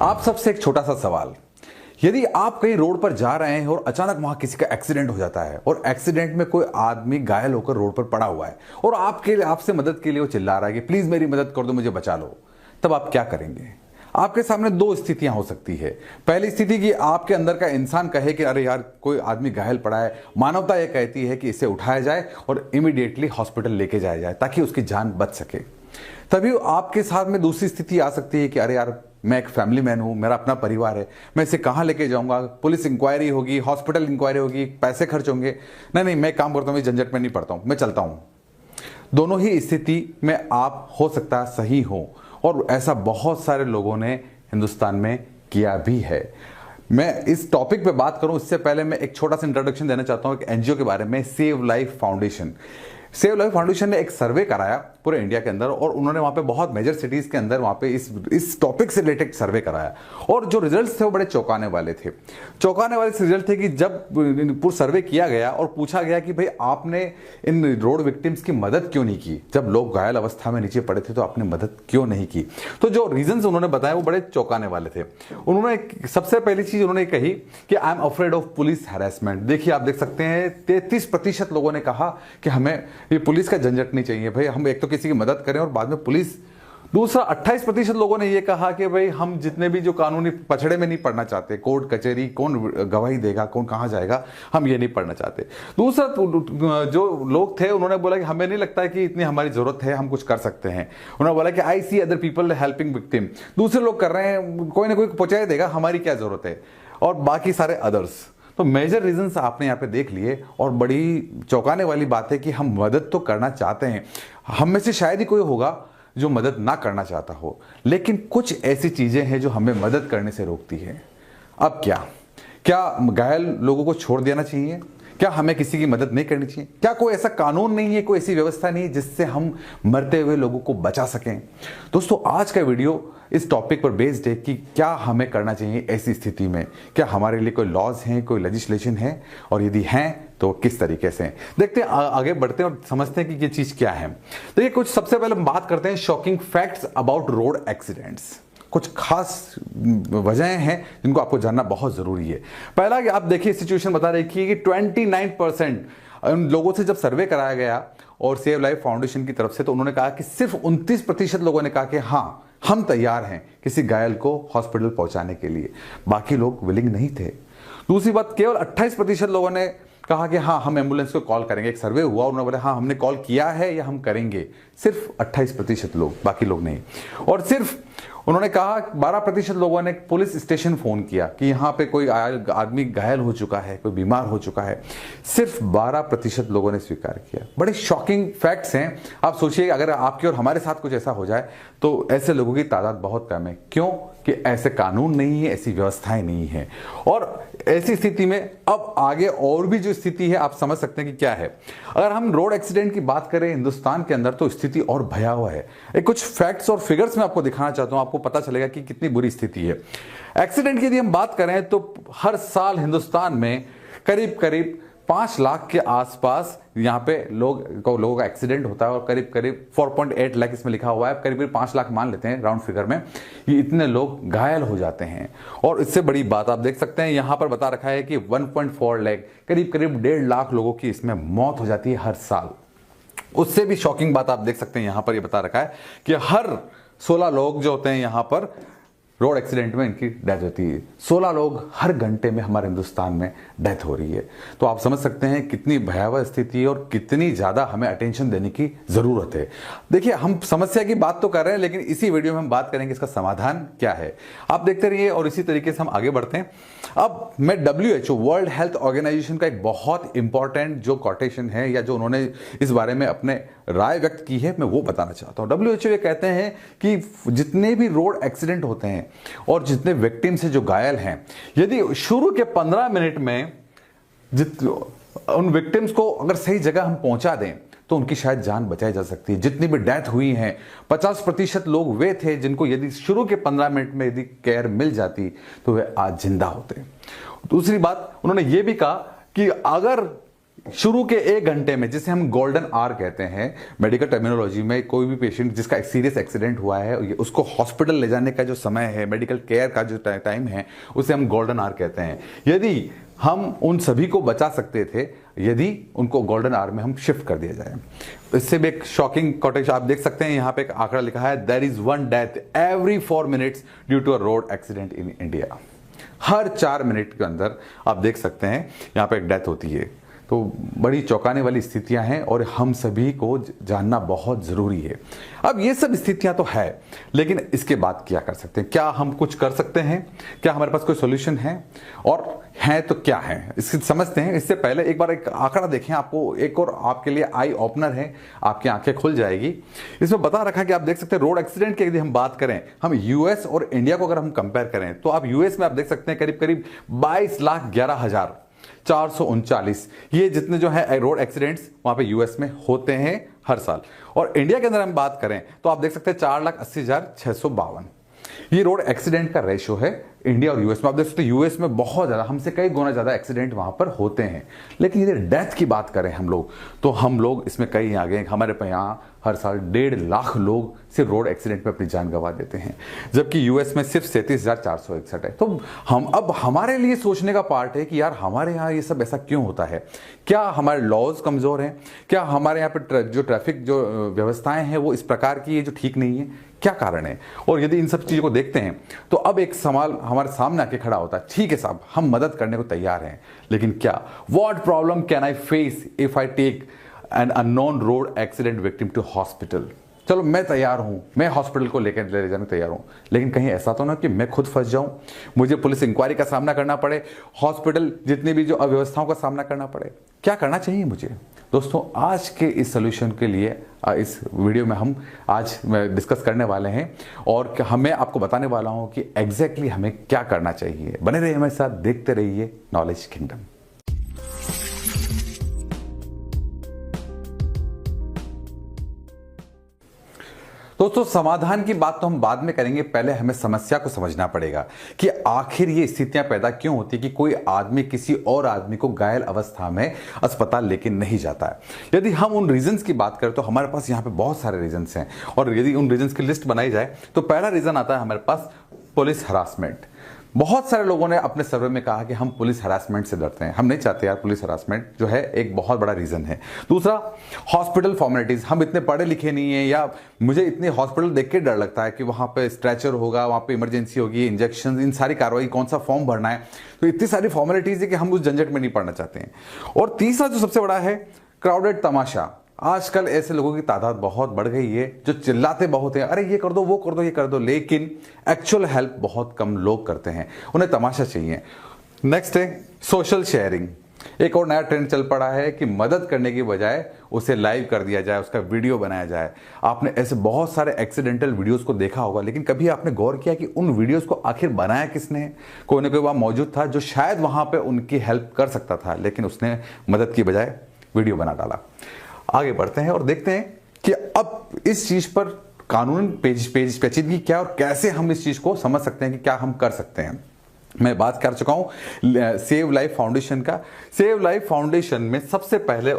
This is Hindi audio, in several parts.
आप सबसे एक छोटा सा सवाल, यदि आप कहीं रोड पर जा रहे हैं और अचानक वहां किसी का एक्सीडेंट हो जाता है और एक्सीडेंट में कोई आदमी घायल होकर रोड पर पड़ा हुआ है और आपसे मदद के लिए वो चिल्ला रहा है कि प्लीज मेरी मदद कर दो, मुझे बचा लो, तब आप क्या करेंगे? आपके सामने दो स्थितियां हो सकती है। पहली स्थिति कि आपके अंदर का इंसान कहे कि अरे यार कोई आदमी घायल पड़ा है, मानवता यह कहती है कि इसे उठाया जाए और इमीडिएटली हॉस्पिटल लेके जाया जाए ताकि उसकी जान बच सके। तभी आपके साथ में दूसरी स्थिति आ सकती है कि अरे यार मैं एक फैमिली मैन हूं, मेरा अपना परिवार है, मैं इसे कहां लेके जाऊंगा, पुलिस इंक्वायरी होगी, हॉस्पिटल इंक्वायरी होगी, पैसे खर्च होंगे, नहीं मैं काम करता हूं, इस झंझट में नहीं पड़ता हूं, मैं चलता हूं। दोनों ही स्थिति में आप हो सकता है सही हो, और ऐसा बहुत सारे लोगों ने हिंदुस्तान में किया भी है। मैं इस टॉपिक पे बात करूं इससे पहले मैं एक छोटा सा इंट्रोडक्शन देना चाहता हूं एक एनजीओ के बारे में, save life foundation. Save life foundation ने एक सर्वे कराया पूरे इंडिया के अंदर, और उन्होंने वहां पे बहुत मेजर सिटीज के अंदर वहां पे इस टॉपिक से रिलेटेड सर्वे कराया, और जो रिजल्ट्स थे वो बड़े चौंकाने वाले थे। चौंकाने वाले रिजल्ट थे कि जब पूरा सर्वे किया गया और पूछा गया कि भाई आपने इन रोड विक्टिम्स की मदद क्यों नहीं की, जब लोग घायल अवस्था में नीचे पड़े थे तो आपने मदद क्यों नहीं की, तो जो रीजन उन्होंने बताया वो बड़े चौंकाने वाले थे। उन्होंने सबसे पहली चीज उन्होंने कही कि I am afraid of police harassment. देखिए आप देख सकते हैं 33% लोगों ने कहा कि हमें ये पुलिस का झंझट नहीं चाहिए भाई, हम एक तो किसी की मदद करें और बाद में पुलिस। दूसरा 28% लोगों ने ये कहा कि भाई हम जितने भी जो कानूनी पछड़े में नहीं पड़ना चाहते, कोर्ट कचहरी कौन गवाही देगा, कौन कहां जाएगा, हम ये नहीं पढ़ना चाहते। दूसरा जो लोग थे उन्होंने बोला कि हमें नहीं लगता है कि इतनी हमारी जरूरत है, हम कुछ कर सकते हैं। उन्होंने बोला कि आई सी अदर पीपल हेल्पिंग विक्टिम, दूसरे लोग कर रहे हैं, कोई ना कोई पहुंचाए देगा, हमारी क्या जरूरत है, और बाकी सारे अदर्स। तो मेजर रीजंस आपने यहाँ पे देख लिए, और बड़ी चौंकाने वाली बात है कि हम मदद तो करना चाहते हैं, हम में से शायद ही कोई होगा जो मदद ना करना चाहता हो, लेकिन कुछ ऐसी चीजें हैं जो हमें मदद करने से रोकती है। अब क्या घायल लोगों को छोड़ देना चाहिए? क्या हमें किसी की मदद नहीं करनी चाहिए? क्या कोई ऐसा कानून नहीं है, कोई ऐसी व्यवस्था नहीं है जिससे हम मरते हुए लोगों को बचा सकें? दोस्तों आज का वीडियो इस टॉपिक पर बेस्ड है कि क्या हमें करना चाहिए ऐसी स्थिति में। क्या हमारे लिए कोई लॉज हैं, कोई लेजिस्लेशन है, और यदि हैं तो किस तरीके से? देखते हैं, आगे बढ़ते हैं और समझते हैं कि ये चीज क्या है। देखिए कुछ सबसे पहले हम बात करते हैं shocking facts about road accidents. कुछ खास वजहें हैं जिनको आपको जानना बहुत जरूरी है। पहला कि आप देखिए सिचुएशन बता रही है कि 29% उन लोगों से जब सर्वे कराया गया और सेव लाइफ फाउंडेशन की तरफ से, तो उन्होंने कहा कि सिर्फ 29% लोगों ने कहा कि हाँ हम तैयार हैं किसी घायल को हॉस्पिटल पहुंचाने के लिए, बाकी लोग विलिंग नहीं थे। दूसरी बात, केवल 28% लोगों ने कहा कि हाँ हम एम्बुलेंस को कॉल करेंगे। एक सर्वे हुआ, उन्होंने बोला हाँ हमने कॉल किया है या हम करेंगे। सिर्फ 28% लोग, बाकी लोग नहीं। और सिर्फ उन्होंने कहा 12% लोगों ने पुलिस स्टेशन फोन किया कि यहाँ पे कोई आदमी घायल हो चुका है, कोई बीमार हो चुका है। सिर्फ 12% लोगों ने स्वीकार किया। बड़े शॉकिंग फैक्ट्स हैं। आप सोचिए अगर आपके और हमारे साथ कुछ ऐसा हो जाए तो ऐसे लोगों की तादाद बहुत कम है। क्यों? कि ऐसे कानून नहीं है, ऐसी व्यवस्थाएं नहीं है। और ऐसी स्थिति में अब आगे और भी जो स्थिति है आप समझ सकते हैं कि क्या है। अगर हम रोड एक्सीडेंट की बात करें हिंदुस्तान के अंदर तो स्थिति और भयावह है। एक कुछ फैक्ट्स और फिगर्स मैं आपको दिखाना चाहता हूं, आपको पता चलेगा कि कितनी बुरी स्थिति है। एक्सीडेंट की यदि हम बात करें तो हर साल हिंदुस्तान में करीब करीब 5 लाख के आसपास यहाँ पे लोगों का एक्सीडेंट होता है, और करीब करीब 4.8 लाख इसमें लिखा हुआ है, करीब करीब 5 लाख मान लेते हैं राउंड फिगर में, ये इतने लोग घायल हो जाते हैं। और इससे बड़ी बात आप देख सकते हैं यहाँ पर बता रखा है कि 1.4 लाख, करीब करीब 1.5 लाख लोगों की इसमें मौत हो जाती है हर साल। उससे भी शॉकिंग बात आप देख सकते हैं यहाँ पर ये बता रखा है कि हर 16 लोग जो होते हैं यहाँ पर रोड एक्सीडेंट में इनकी डेथ होती है। 16 लोग हर घंटे में हमारे हिंदुस्तान में डेथ हो रही है। तो आप समझ सकते हैं कितनी भयावह स्थिति है और कितनी ज्यादा हमें अटेंशन देने की जरूरत है। देखिए हम समस्या की बात तो कर रहे हैं, लेकिन इसी वीडियो में हम बात करेंगे इसका समाधान क्या है। आप देखते रहिए और इसी तरीके से हम आगे बढ़ते हैं। अब मैं WHO वर्ल्ड हेल्थ ऑर्गेनाइजेशन का एक बहुत इंपॉर्टेंट जो कोटेशन है या जो उन्होंने इस बारे में अपने राय व्यक्त की है, मैं वो बताना चाहता हूं। WHO ये कहते हैं कि जितने भी रोड एक्सीडेंट होते हैं और जितने विक्टिम्स हैं जो घायल हैं, यदि शुरू के 15 मिनट में उन विक्टिम्स को अगर सही जगह हम पहुंचा दें तो उनकी शायद जान बचाई जा सकती है। जितनी भी डेथ हुई हैं 50% लोग वे थे जिनको यदि शुरू के 15 मिनट में यदि केयर मिल जाती तो वे आज जिंदा होते। दूसरी बात उन्होंने ये भी कहा कि अगर शुरू के 1 घंटे में, जिसे हम गोल्डन आवर कहते हैं मेडिकल टर्मिनोलॉजी में, कोई भी पेशेंट जिसका एक सीरियस एक्सीडेंट हुआ है उसको हॉस्पिटल ले जाने का जो समय है, मेडिकल केयर का जो टाइम है, उसे हम गोल्डन आवर कहते हैं। यदि हम उन सभी को बचा सकते थे यदि उनको गोल्डन आवर में हम शिफ्ट कर दिया जाए। इससे भी एक शॉकिंग कोटेशन आप देख सकते हैं, यहां पे एक आंकड़ा लिखा है, there is 1 death every 4 minutes due to a road accident in India. हर 4 मिनट के अंदर आप देख सकते हैं यहां पे एक डेथ होती है। तो बड़ी चौंकाने वाली स्थितियां हैं और हम सभी को जानना बहुत जरूरी है। अब ये सब स्थितियां तो है, लेकिन इसके बाद क्या कर सकते हैं? क्या हम कुछ कर सकते हैं? क्या हमारे पास कोई सॉल्यूशन है? और है तो क्या है, इससे समझते हैं। इससे पहले एक बार एक आंकड़ा देखें, आपको एक और आपके लिए आई ओपनर है, आपकी आंखें खुल जाएगी। इसमें बता रखा कि आप देख सकते हैं रोड एक्सीडेंट की यदि हम बात करें, हम यूएस और इंडिया को अगर हम कंपेयर करें, तो आप यूएस में आप देख सकते हैं करीब करीब 22,11,439 ये जितने जो है रोड एक्सीडेंट्स वहां पे यूएस में होते हैं हर साल। और इंडिया के अंदर हम बात करें तो आप देख सकते हैं 4,80,652 ये रोड एक्सीडेंट का रेशियो है इंडिया और यूएस में। आप देख सकते हैं यूएस में बहुत ज्यादा, हमसे कई गुना ज्यादा एक्सीडेंट वहां पर होते हैं। लेकिन यदि डेथ की बात करें हम लोग, तो हम लोग इसमें कई आगे हैं। हमारे पे यहाँ हर साल 1.5 लाख लोग सिर्फ रोड एक्सीडेंट में अपनी जान गंवा देते हैं, जबकि यूएस में सिर्फ 37,461 है। तो हम अब हमारे लिए सोचने का पार्ट है कि यार हमारे यहाँ ये सब ऐसा क्यों होता है? क्या हमारे लॉज कमजोर हैं? क्या हमारे यहाँ पे जो ट्रैफिक जो व्यवस्थाएं हैं वो इस प्रकार की है जो ठीक नहीं है? क्या कारण है? और यदि इन सब चीजों को देखते हैं तो अब एक सवाल हमारे सामने आके खड़ा होता है, ठीक है साहब, हम मदद करने को तैयार हैं, लेकिन क्या, what problem can I face if I take an unknown road accident victim to hospital? चलो मैं तैयार हूं, मैं हॉस्पिटल को लेकर ले जाने तैयार हूं, लेकिन कहीं ऐसा तो ना कि मैं खुद फंस जाऊं, मुझे पुलिस इंक्वायरी का सामना करना पड़े, हॉस्पिटल जितनी भी जो अव्यवस्थाओं का सामना करना पड़े। क्या करना चाहिए मुझे? दोस्तों, आज के इस सोल्यूशन के लिए इस वीडियो में हम आज डिस्कस करने वाले हैं और मैं आपको बताने वाला हूं कि एग्जैक्टली हमें क्या करना चाहिए। बने रहिए हमारे साथ, देखते रहिए नॉलेज किंगडम। दोस्तों, समाधान की बात तो हम बाद में करेंगे, पहले हमें समस्या को समझना पड़ेगा कि आखिर ये स्थितियां पैदा क्यों होती है कि कोई आदमी किसी और आदमी को घायल अवस्था में अस्पताल लेके नहीं जाता है। यदि हम उन रीजंस की बात करें तो हमारे पास यहाँ पे बहुत सारे रीजंस हैं, और यदि उन रीजंस की लिस्ट बनाई जाए तो पहला रीजन आता है हमारे पास पुलिस हरासमेंट। बहुत सारे लोगों ने अपने सर्वे में कहा कि हम पुलिस हरासमेंट से डरते हैं, हम नहीं चाहते यार। पुलिस हरासमेंट जो है एक बहुत बड़ा रीजन है। दूसरा, हॉस्पिटल फॉर्मेलिटीज, हम इतने पढ़े लिखे नहीं है, या मुझे इतने हॉस्पिटल देख के डर लगता है कि वहां पे स्ट्रेचर होगा, वहां पे इमरजेंसी होगी, इंजेक्शन, इन सारी कार्रवाई, कौन सा फॉर्म भरना है, तो इतनी सारी फॉर्मेलिटीज है कि हम उस झंझट में नहीं पड़ना चाहते हैं। और तीसरा जो सबसे बड़ा है, क्राउडेड तमाशा। आजकल ऐसे लोगों की तादाद बहुत बढ़ गई है जो चिल्लाते बहुत हैं, अरे ये कर दो, वो कर दो, ये कर दो, लेकिन एक्चुअल हेल्प बहुत कम लोग करते हैं, उन्हें तमाशा चाहिए। नेक्स्ट है सोशल शेयरिंग। एक और नया ट्रेंड चल पड़ा है कि मदद करने की बजाय उसे लाइव कर दिया जाए, उसका वीडियो बनाया जाए। आपने ऐसे बहुत सारे एक्सीडेंटल वीडियोस को देखा होगा, लेकिन कभी आपने गौर किया कि उन वीडियोस को आखिर बनाया किसने? कोई ना कोई वहां मौजूद था जो शायद वहां पे उनकी हेल्प कर सकता था, लेकिन उसने मदद की बजाय वीडियो बना डाला। आगे बढ़ते हैं और देखते हैं कि अब इस चीज पर कानून पेचीदगी क्या और कैसे हम इस चीज को समझ सकते हैं कि क्या हम कर सकते हैं। मैं बात कर चुका हूं सेव लाइफ फाउंडेशन का। सेव लाइफ फाउंडेशन में सबसे पहले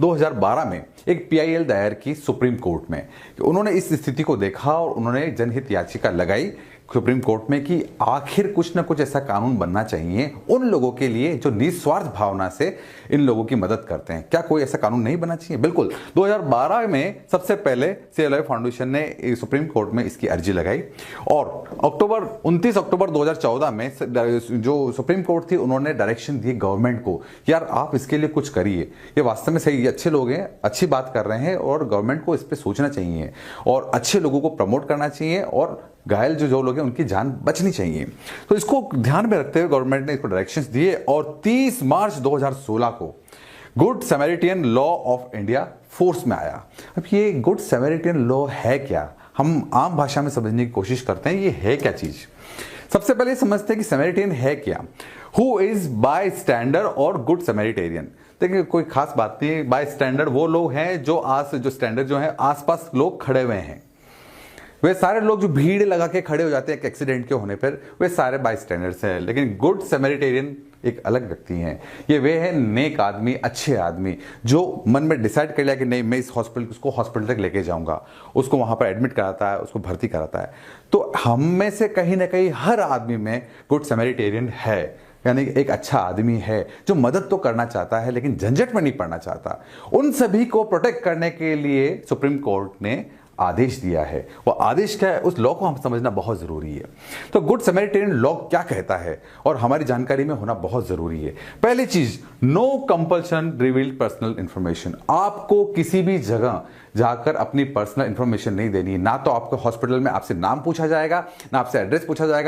2012 में एक पीआईएल दायर की सुप्रीम कोर्ट में। उन्होंने इस स्थिति को देखा और उन्होंने जनहित याचिका लगाई सुप्रीम कोर्ट में कि आखिर कुछ ना कुछ ऐसा कानून बनना चाहिए उन लोगों के लिए जो निस्वार्थ भावना से इन लोगों की मदद करते हैं। क्या कोई ऐसा कानून नहीं बनना चाहिए? बिल्कुल। 2012 में सबसे पहले सेव लाइफ फाउंडेशन ने सुप्रीम कोर्ट में इसकी अर्जी लगाई, और 29 अक्टूबर 2014 में जो सुप्रीम कोर्ट थी उन्होंने डायरेक्शन दी गवर्नमेंट को, यार आप इसके लिए कुछ करिए, ये वास्तव में सही, अच्छे लोग हैं, अच्छी बात कर रहे हैं, और गवर्नमेंट को इस पर सोचना चाहिए और अच्छे लोगों को प्रमोट करना चाहिए, और घायल जो लोग हैं उनकी जान बचनी चाहिए। तो इसको ध्यान में रखते हुए गवर्नमेंट ने इसको डायरेक्शंस दिए, और 30 मार्च 2016 को good Samaritan law of India force में आया। अब ये गुड सैमरिटियन लॉ है क्या? हम आम भाषा में समझने की कोशिश करते हैं, ये है क्या चीज। सबसे पहले समझते हैं कि सैमरिटियन है क्या। हु इज बाय स्टैंडर और गुड सैमरिटेरियन? देखिए, कोई खास बात नहीं। बाय स्टैंडर वो लोग हैं जो स्टैंडर जो है आसपास लोग खड़े हुए हैं, वे सारे लोग जो भीड़ लगा के खड़े हो जाते हैं एक एक्सीडेंट के होने पर, वे सारे बाई स्टैंडर्ड्स हैं। लेकिन गुड सैमरिटेरियन एक अलग व्यक्ति हैं। ये वे हैं नेक आदमी, अच्छे आदमी, जो मन में डिसाइड कर लिया कि नहीं मैं उसको हॉस्पिटल तक लेके जाऊंगा, उसको वहां पर एडमिट कराता है, उसको भर्ती कराता है। तो हम में से कहीं ना कहीं हर आदमी में गुड सैमरिटेरियन है, यानी एक अच्छा आदमी है जो मदद तो करना चाहता है लेकिन झंझट में नहीं पड़ना चाहता। उन सभी को प्रोटेक्ट करने के लिए सुप्रीम कोर्ट ने आदेश दिया है। वो आदेश क्या है, उस लॉ को हम समझना बहुत जरूरी है। तो गुड सैमरिटेरियन लॉ क्या कहता है और हमारी जानकारी में होना बहुत जरूरी है। पहली चीज, no compulsion reveal personal information. आपको किसी भी जगह जाकर अपनी पर्सनल इंफॉर्मेशन नहीं देनी। ना तो आपको हॉस्पिटल में आपसे नाम पूछा जाएगा, ना आपसे एड्रेस पूछा जाएगा,